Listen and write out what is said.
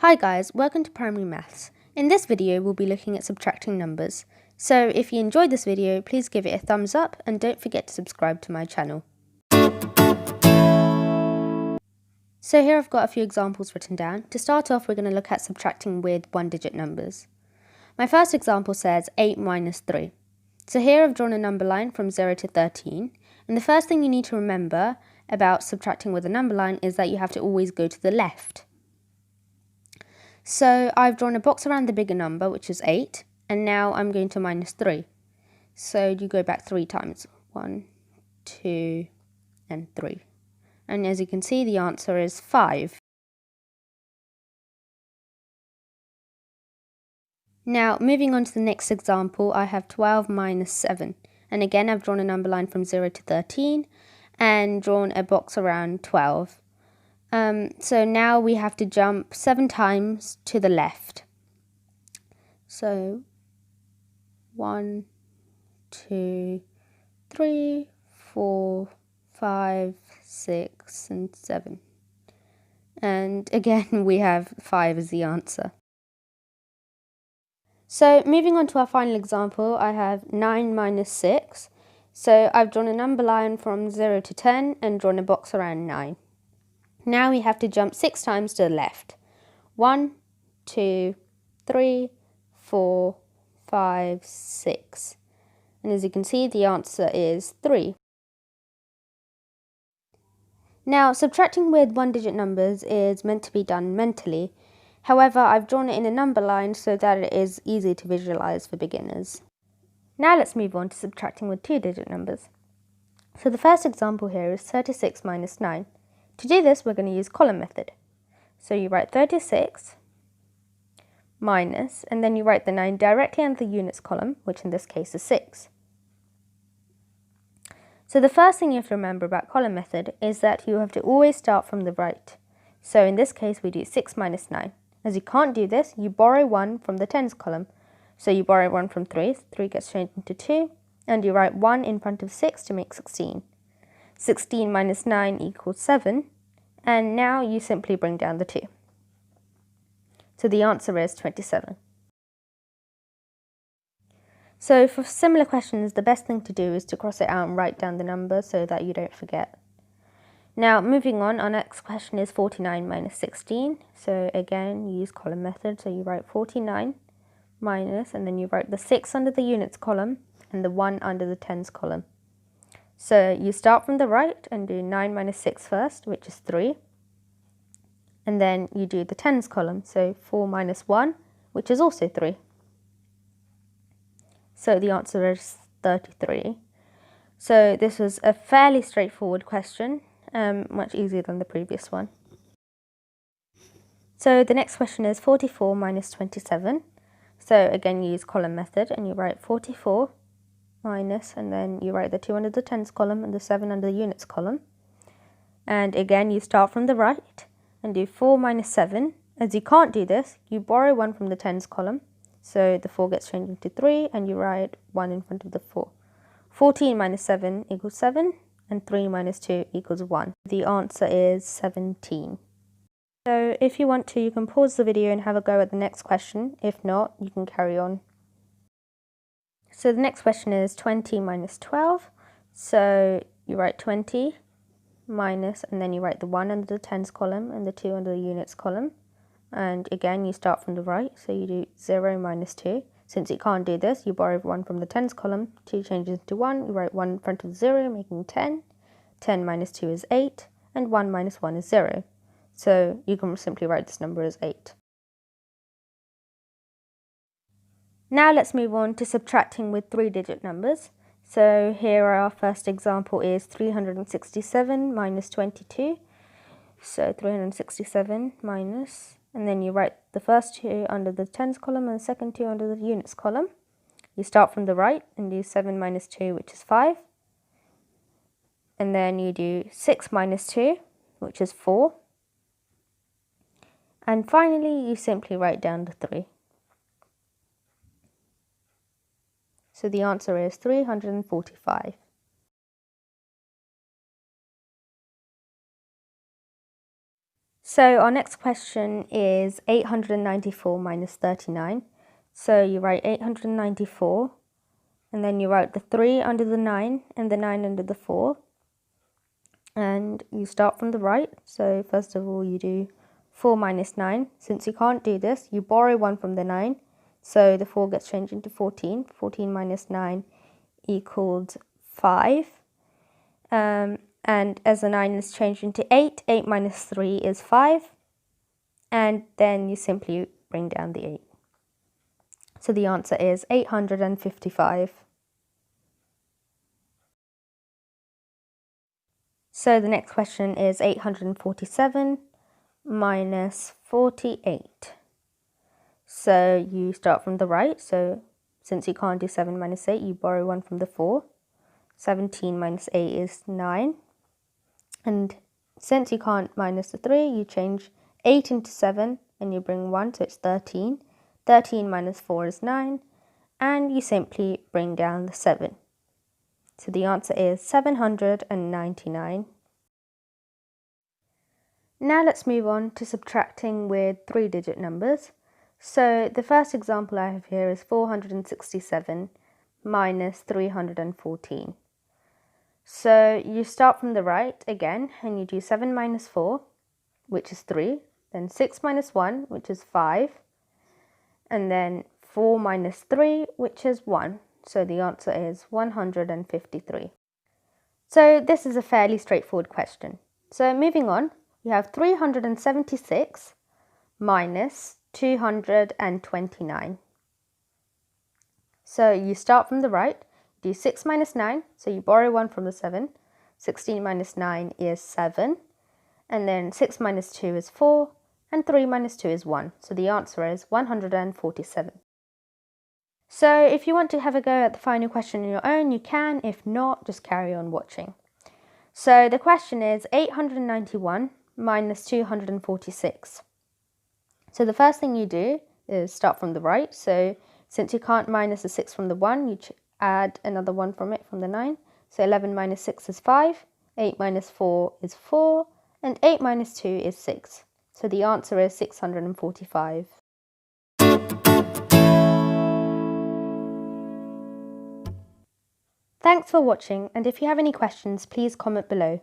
Hi guys, welcome to Primary Maths. In this video we'll be looking at subtracting numbers. So if you enjoyed this video, please give it a thumbs up and don't forget to subscribe to my channel. So here I've got a few examples written down. To start off, we're going to look at subtracting with one-digit numbers. My first example says 8 minus 3. So here I've drawn a number line from 0 to 13. And the first thing you need to remember about subtracting with a number line is that you have to always go to the left. So I've drawn a box around the bigger number, which is 8, and now I'm going to minus 3. So you go back 3 times. 1, 2, and 3. And as you can see, the answer is 5. Now, moving on to the next example, I have 12 minus 7. And again, I've drawn a number line from 0 to 13 and drawn a box around 12. So now we have to jump 7 times to the left. So 1, 2, 3, 4, 5, 6, and 7. And again, we have 5 as the answer. So moving on to our final example, I have 9 minus 6. So I've drawn a number line from 0 to 10 and drawn a box around 9. Now we have to jump 6 times to the left. 1, 2, 3, 4, 5, 6. And as you can see, the answer is 3. Now, subtracting with one-digit numbers is meant to be done mentally. However, I've drawn it in a number line so that it is easy to visualize for beginners. Now let's move on to subtracting with two-digit numbers. So the first example here is 36 minus 9. To do this, we're going to use column method. So you write 36 minus, and then you write the 9 directly under the units column, which in this case is 6. So the first thing you have to remember about column method is that you have to always start from the right. So in this case, we do 6 minus 9. As you can't do this, you borrow 1 from the tens column. So you borrow 1 from 3, 3 gets changed into 2, and you write 1 in front of 6 to make 16. 16 minus 9 equals 7, and now you simply bring down the 2. So the answer is 27. So for similar questions, the best thing to do is to cross it out and write down the number so that you don't forget. Now moving on, our next question is 49 minus 16. So again, you use column method, so you write 49 minus, and then you write the 6 under the units column and the 1 under the tens column. So you start from the right and do 9 minus 6 first, which is 3. And then you do the tens column, so 4 minus 1, which is also 3. So the answer is 33. So this was a fairly straightforward question, much easier than the previous one. So the next question is 44 minus 27. So again, you use column method and you write 44 minus, and then you write the 2 under the tens column and the 7 under the units column. And again, you start from the right and do 4 minus 7. As you can't do this, you borrow 1 from the tens column. So the 4 gets changed into 3 and you write 1 in front of the 4. 14 minus 7 equals 7 and 3 minus 2 equals 1. The answer is 17. So if you want to, you can pause the video and have a go at the next question. If not, you can carry on. So the next question is 20 minus 12. So you write 20 minus, and then you write the 1 under the tens column and the 2 under the units column. And again, you start from the right, so you do 0 minus 2. Since you can't do this, you borrow 1 from the tens column, 2 changes into 1, you write 1 in front of 0, making 10. 10 minus 2 is 8, and 1 minus 1 is 0. So you can simply write this number as 8. Now let's move on to subtracting with three-digit numbers. So here our first example is 367 minus 22. So 367 minus, and then you write the first 2 under the tens column and the second 2 under the units column. You start from the right and do 7 minus 2, which is 5. And then you do 6 minus 2, which is 4. And finally, you simply write down the 3. So the answer is 345. So our next question is 894 minus 39. So you write 894 and then you write the 3 under the 9 and the 9 under the 4. And you start from the right. So first of all you do 4 minus 9. Since you can't do this, you borrow 1 from the 9. So the 4 gets changed into 14. 14 minus 9 equals 5. And as the 9 is changed into 8, 8 minus 3 is 5. And then you simply bring down the 8. So the answer is 855. So the next question is 847 minus 48. So you start from the right. So since you can't do 7 minus 8, you borrow 1 from the 4. 17 minus 8 is 9. And since you can't minus the 3, you change 8 into 7 and you bring 1, so it's 13. 13 minus 4 is 9. And you simply bring down the 7. So the answer is 799. Now let's move on to subtracting with 3-digit numbers. So the first example I have here is 467 minus 314. So you start from the right again and you do 7 minus 4, which is 3, then 6 minus 1, which is 5, and then 4 minus 3, which is 1. So the answer is 153. So this is a fairly straightforward question. So moving on, we have 376 minus 229. So you start from the right, do 6 minus 9, so you borrow 1 from the 7. 16 minus 9 is 7. And then 6 minus 2 is 4. And 3 minus 2 is 1. So the answer is 147. So if you want to have a go at the final question on your own, you can. If not, just carry on watching. So the question is 891 minus 246. So the first thing you do is start from the right. So since you can't minus the 6 from the 1, you add another 1 from it, from the 9. So 11 minus 6 is 5, 8 minus 4 is 4, and 8 minus 2 is 6. So the answer is 645. Thanks for watching, and if you have any questions, please comment below.